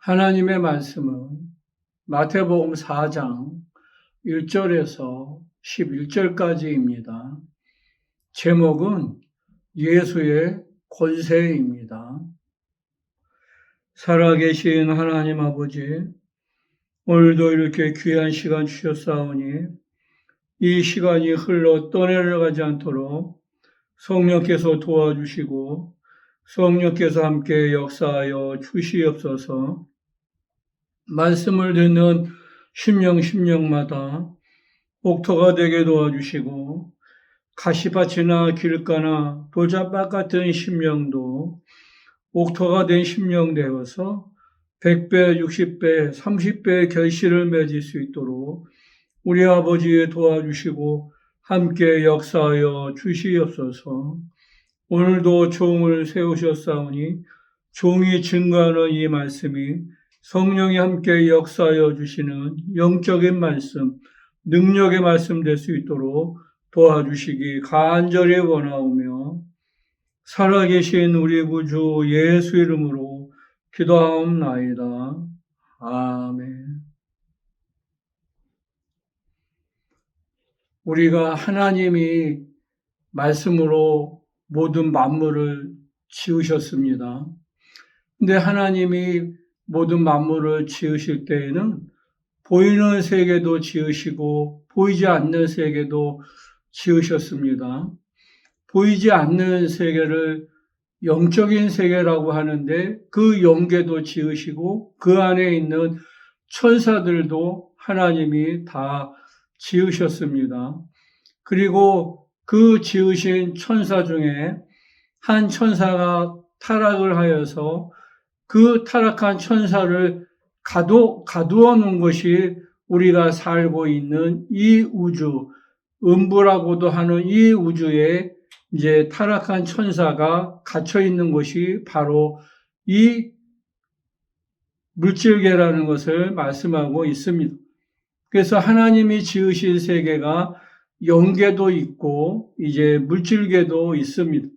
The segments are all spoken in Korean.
하나님의 말씀은 마태복음 4장 1절에서 11절까지입니다. 제목은 예수의 권세입니다. 살아계신 하나님 아버지, 오늘도 이렇게 귀한 시간 주셨사오니 이 시간이 흘러 떠내려가지 않도록 성령께서 도와주시고 성령께서 함께 역사하여 주시옵소서. 말씀을 듣는 심령마다 옥토가 되게 도와주시고 가시밭이나 길가나 돌잡밭 같은 심령도 옥토가 된 심령 되어서 100배, 60배, 30배의 결실을 맺을 수 있도록 우리 아버지 도와주시고 함께 역사하여 주시옵소서. 오늘도 종을 세우셨사오니 종이 증거하는 이 말씀이 성령이 함께 역사하여 주시는 영적인 말씀, 능력의 말씀 될 수 있도록 도와주시기 간절히 원하오며 살아계신 우리 구주 예수 이름으로 기도하옵나이다. 아멘. 우리가 하나님이 말씀으로 모든 만물을 지으셨습니다. 근데 하나님이 모든 만물을 지으실 때에는 보이는 세계도 지으시고 보이지 않는 세계도 지으셨습니다. 보이지 않는 세계를 영적인 세계라고 하는데 그 영계도 지으시고 그 안에 있는 천사들도 하나님이 다 지으셨습니다. 그리고 그 지으신 천사 중에 한 천사가 타락을 하여서 그 타락한 천사를 가두어 놓은 것이 우리가 살고 있는 이 우주, 음부라고도 하는 이 우주에 이제 타락한 천사가 갇혀 있는 것이 바로 이 물질계라는 것을 말씀하고 있습니다. 그래서 하나님이 지으신 세계가 영계도 있고 이제 물질계도 있습니다.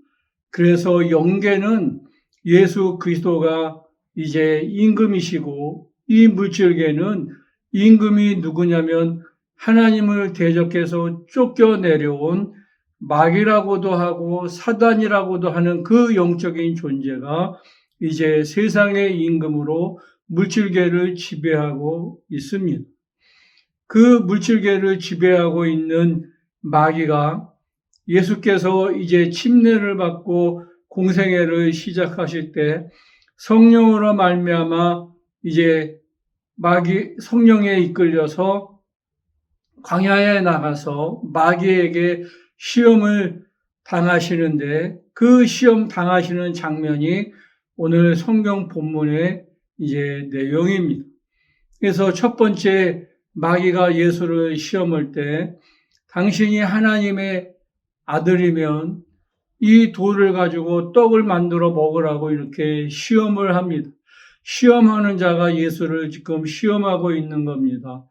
그래서 영계는 예수 그리스도가 이제 임금이시고 이 물질계는 임금이 누구냐면 하나님을 대적해서 쫓겨내려온 마귀라고도 하고 사단이라고도 하는 그 영적인 존재가 이제 세상의 임금으로 물질계를 지배하고 있습니다. 그 물질계를 지배하고 있는 마귀가 예수께서 이제 침례를 받고 공생애를 시작하실 때 성령으로 말미암아 이제 마귀 성령에 이끌려서 광야에 나가서 마귀에게 시험을 당하시는데 그 시험 당하시는 장면이 오늘 성경 본문의 이제 내용입니다. 그래서 첫 번째 마귀가 예수를 시험할 때 당신이 하나님의 아들이면 이 돌을 가지고 떡을 만들어 먹으라고 이렇게 시험을 합니다. 시험하는 자가 예수를 지금 시험하고 있는 겁니다.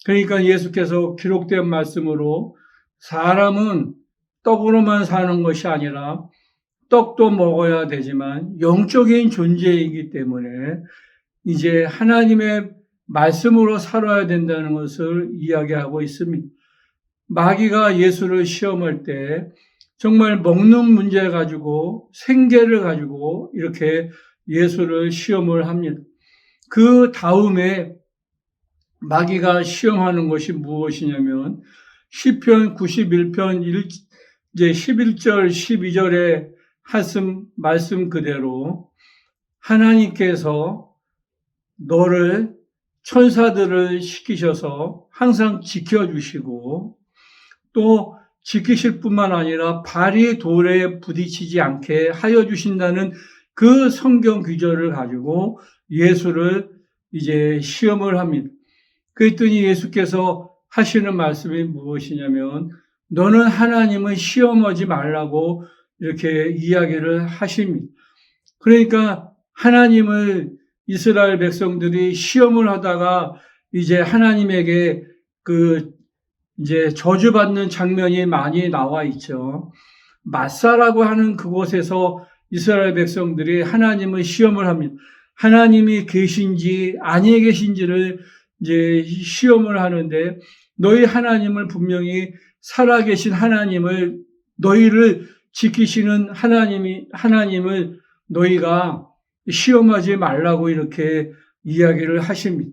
그러니까 예수께서 기록된 말씀으로 사람은 떡으로만 사는 것이 아니라 떡도 먹어야 되지만 영적인 존재이기 때문에 이제 하나님의 말씀으로 살아야 된다는 것을 이야기하고 있습니다. 마귀가 예수를 시험할 때 정말 먹는 문제 가지고 생계를 가지고 이렇게 예수를 시험을 합니다. 그 다음에 마귀가 시험하는 것이 무엇이냐면 시편 91편 이제 11절 12절에 말씀 그대로 하나님께서 너를 천사들을 시키셔서 항상 지켜주시고 또 지키실 뿐만 아니라 발이 돌에 부딪히지 않게 하여 주신다는 그 성경 규절을 가지고 예수를 이제 시험을 합니다. 그랬더니 예수께서 하시는 말씀이 무엇이냐면 너는 하나님을 시험하지 말라고 이렇게 이야기를 하십니다. 그러니까 하나님을 이스라엘 백성들이 시험을 하다가 이제 하나님에게 이제 저주받는 장면이 많이 나와 있죠. 마사라고 하는 그곳에서 이스라엘 백성들이 하나님을 시험을 합니다. 하나님이 계신지 아니 계신지를 이제 시험을 하는데, 너희 하나님을 분명히 살아계신 하나님을, 너희를 지키시는 하나님을 너희가 시험하지 말라고 이렇게 이야기를 하십니다.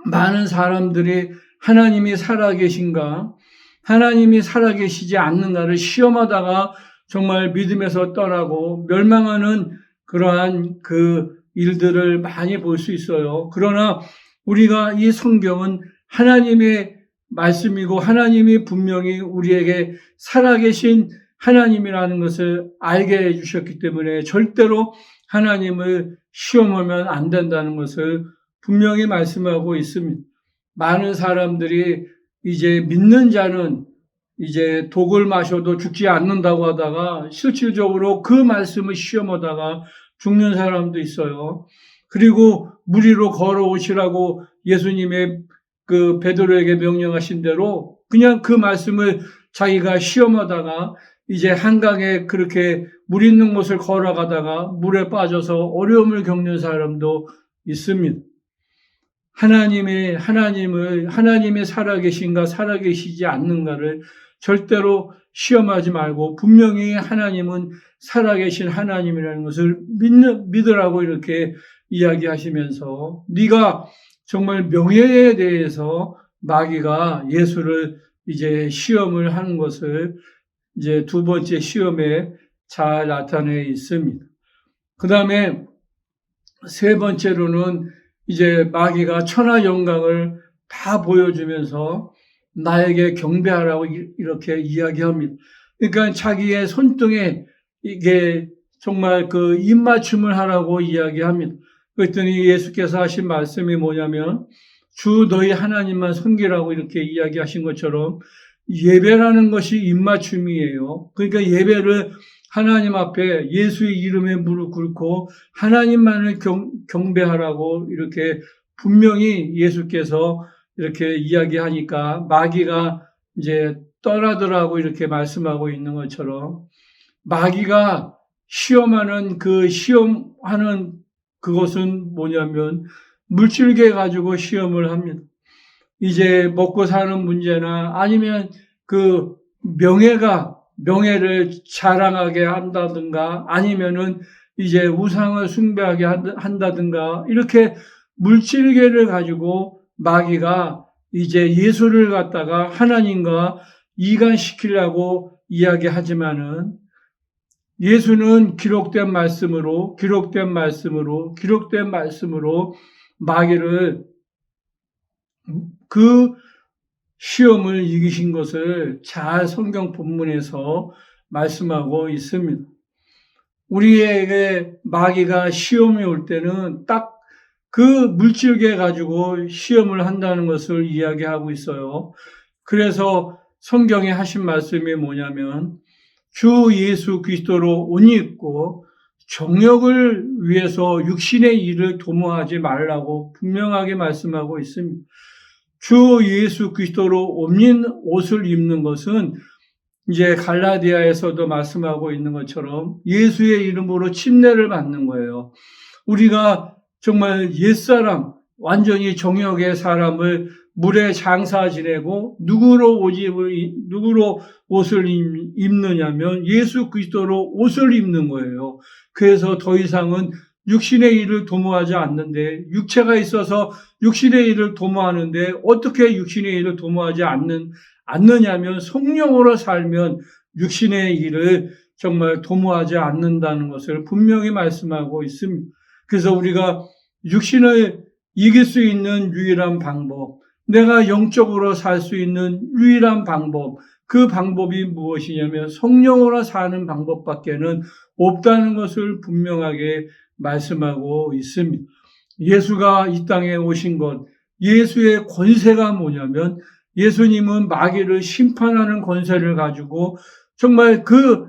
많은 사람들이 하나님이 살아계신가, 하나님이 살아계시지 않는가를 시험하다가 정말 믿음에서 떠나고 멸망하는 그러한 그 일들을 많이 볼 수 있어요. 그러나 우리가 이 성경은 하나님의 말씀이고 하나님이 분명히 우리에게 살아계신 하나님이라는 것을 알게 해주셨기 때문에 절대로 하나님을 시험하면 안 된다는 것을 분명히 말씀하고 있습니다. 많은 사람들이 이제 믿는 자는 이제 독을 마셔도 죽지 않는다고 하다가 실질적으로 그 말씀을 시험하다가 죽는 사람도 있어요. 그리고 물 위로 걸어오시라고 예수님의 그 베드로에게 명령하신 대로 그냥 그 말씀을 자기가 시험하다가 이제 한강에 그렇게 물 있는 곳을 걸어가다가 물에 빠져서 어려움을 겪는 사람도 있습니다. 하나님이 살아계신가 살아계시지 않는가를 절대로 시험하지 말고 분명히 하나님은 살아계신 하나님이라는 것을 믿으라고 이렇게 이야기하시면서, 네가 정말 명예에 대해서 마귀가 예수를 이제 시험을 하는 것을 이제 두 번째 시험에 잘 나타내 있습니다. 그 다음에 세 번째로는 이제 마귀가 천하 영광을 다 보여주면서 나에게 경배하라고 이렇게 이야기합니다. 그러니까 자기의 손등에 이게 정말 그 입맞춤을 하라고 이야기합니다. 그랬더니 예수께서 하신 말씀이 뭐냐면, 주 너희 하나님만 섬기라고 이렇게 이야기하신 것처럼 예배라는 것이 입맞춤이에요. 그러니까 예배를 하나님 앞에 예수의 이름에 무릎 꿇고 하나님만을 경배하라고 이렇게 분명히 예수께서 이렇게 이야기하니까 마귀가 이제 떠나더라고 이렇게 말씀하고 있는 것처럼, 마귀가 시험하는 그것은 뭐냐면 물질계 가지고 시험을 합니다. 이제 먹고 사는 문제나 아니면 그 명예를 자랑하게 한다든가 아니면은 이제 우상을 숭배하게 한다든가 이렇게 물질계를 가지고 마귀가 이제 예수를 갖다가 하나님과 이간시키려고 이야기하지만은, 예수는 기록된 말씀으로 마귀를 그 시험을 이기신 것을 잘 성경 본문에서 말씀하고 있습니다. 우리에게 마귀가 시험이 올 때는 딱 그 물질계 가지고 시험을 한다는 것을 이야기하고 있어요. 그래서 성경에 하신 말씀이 뭐냐면, 주 예수 그리스도로 옷 입고 정욕을 위해서 육신의 일을 도모하지 말라고 분명하게 말씀하고 있습니다. 주 예수 그리스도로 옷을 입는 것은 이제 갈라디아에서도 말씀하고 있는 것처럼 예수의 이름으로 침례를 받는 거예요. 우리가 정말 옛사람, 완전히 정욕의 사람을 물에 장사 지내고 누구로 옷을 입느냐면 예수 그리스도로 옷을 입는 거예요. 그래서 더 이상은 육신의 일을 도모하지 않는데, 육체가 있어서 육신의 일을 도모하는데 어떻게 육신의 일을 도모하지 않느냐면 성령으로 살면 육신의 일을 정말 도모하지 않는다는 것을 분명히 말씀하고 있습니다. 그래서 우리가 육신을 이길 수 있는 유일한 방법, 내가 영적으로 살 수 있는 유일한 방법, 그 방법이 무엇이냐면 성령으로 사는 방법밖에는 없다는 것을 분명하게 말씀하고 있습니다. 예수가 이 땅에 오신 것, 예수의 권세가 뭐냐면 예수님은 마귀를 심판하는 권세를 가지고 정말 그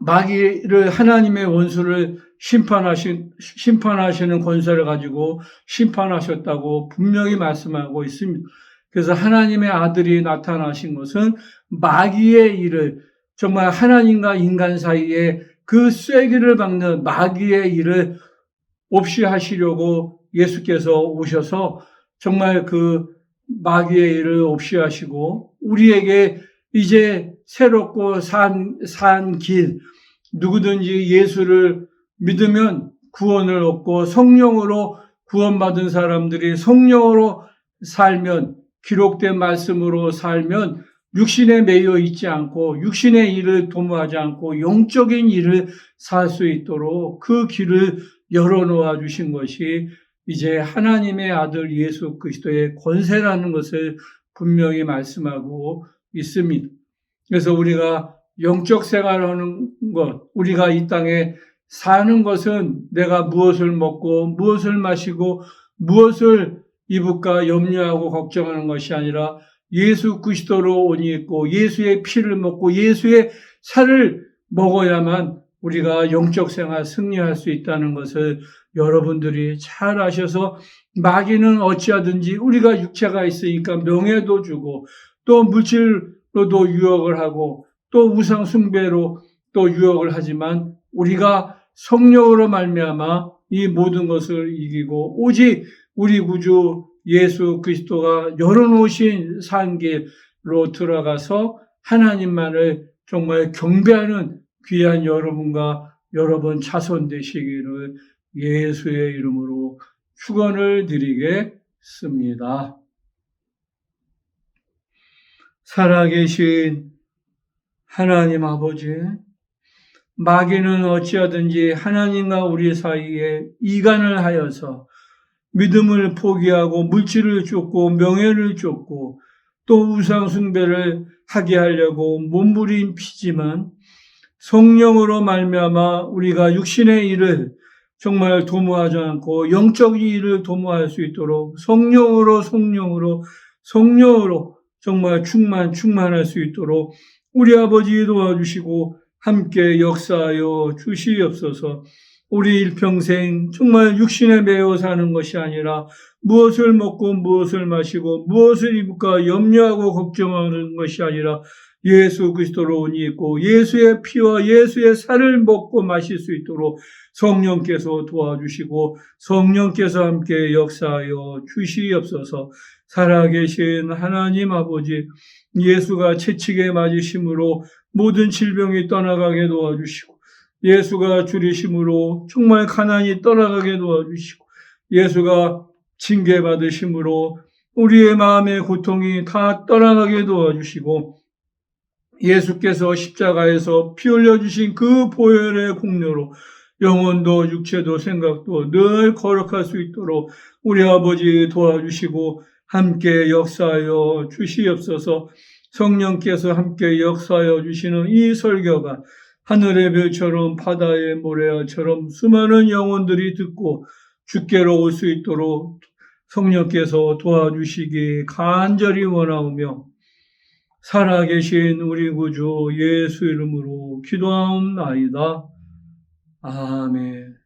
마귀를, 하나님의 원수를 심판하시는 권세를 가지고 심판하셨다고 분명히 말씀하고 있습니다. 그래서 하나님의 아들이 나타나신 것은 마귀의 일을, 정말 하나님과 인간 사이에 그 쐐기를 박는 마귀의 일을 없이 하시려고 예수께서 오셔서 정말 그 마귀의 일을 없이 하시고 우리에게 이제 새롭고 산 길, 누구든지 예수를 믿으면 구원을 얻고 성령으로 구원받은 사람들이 성령으로 살면, 기록된 말씀으로 살면 육신에 매여 있지 않고 육신의 일을 도모하지 않고 영적인 일을 살 수 있도록 그 길을 열어놓아 주신 것이 이제 하나님의 아들 예수 그리스도의 권세라는 것을 분명히 말씀하고 있습니다. 그래서 우리가 영적 생활하는 것, 우리가 이 땅에 사는 것은 내가 무엇을 먹고 무엇을 마시고 무엇을 입을까 염려하고 걱정하는 것이 아니라 예수 그리스도로 옷이 있고 예수의 피를 먹고 예수의 살을 먹어야만 우리가 영적 생활 승리할 수 있다는 것을 여러분들이 잘 아셔서 마귀는 어찌하든지 우리가 육체가 있으니까 명예도 주고 또 물질로도 유혹을 하고 또 우상 숭배로 또 유혹을 하지만 우리가 성령으로 말미암아 이 모든 것을 이기고 오직 우리 구주 예수 그리스도가 열어놓으신 산길로 들어가서 하나님만을 정말 경배하는 귀한 여러분과 여러분 자손 되시기를 예수의 이름으로 축원을 드리겠습니다. 살아계신 하나님 아버지, 마귀는 어찌하든지 하나님과 우리 사이에 이간을 하여서 믿음을 포기하고 물질을 쫓고 명예를 쫓고 또 우상 숭배를 하게 하려고 몸부림치지만 성령으로 말미암아 우리가 육신의 일을 정말 도모하지 않고 영적인 일을 도모할 수 있도록 성령으로 정말 충만할 수 있도록 우리 아버지 도와주시고 함께 역사하여 주시옵소서. 우리 일평생 정말 육신에 매여 사는 것이 아니라 무엇을 먹고 무엇을 마시고 무엇을 입을까 염려하고 걱정하는 것이 아니라 예수 그리스도로 옷이 있고 예수의 피와 예수의 살을 먹고 마실 수 있도록 성령께서 도와주시고 성령께서 함께 역사하여 주시옵소서. 살아계신 하나님 아버지, 예수가 채찍에 맞으심으로 모든 질병이 떠나가게 도와주시고 예수가 줄이심으로 정말 가난이 떠나가게 도와주시고 예수가 징계받으심으로 우리의 마음의 고통이 다 떠나가게 도와주시고 예수께서 십자가에서 피 흘려주신 그 보혈의 공로로 영혼도 육체도 생각도 늘 거룩할 수 있도록 우리 아버지 도와주시고 함께 역사하여 주시옵소서. 성령께서 함께 역사하여 주시는 이 설교가 하늘의 별처럼 바다의 모래알처럼 수많은 영혼들이 듣고 주께로 올 수 있도록 성령께서 도와주시기 간절히 원하오며 살아계신 우리 구주 예수 이름으로 기도하옵나이다. 아멘.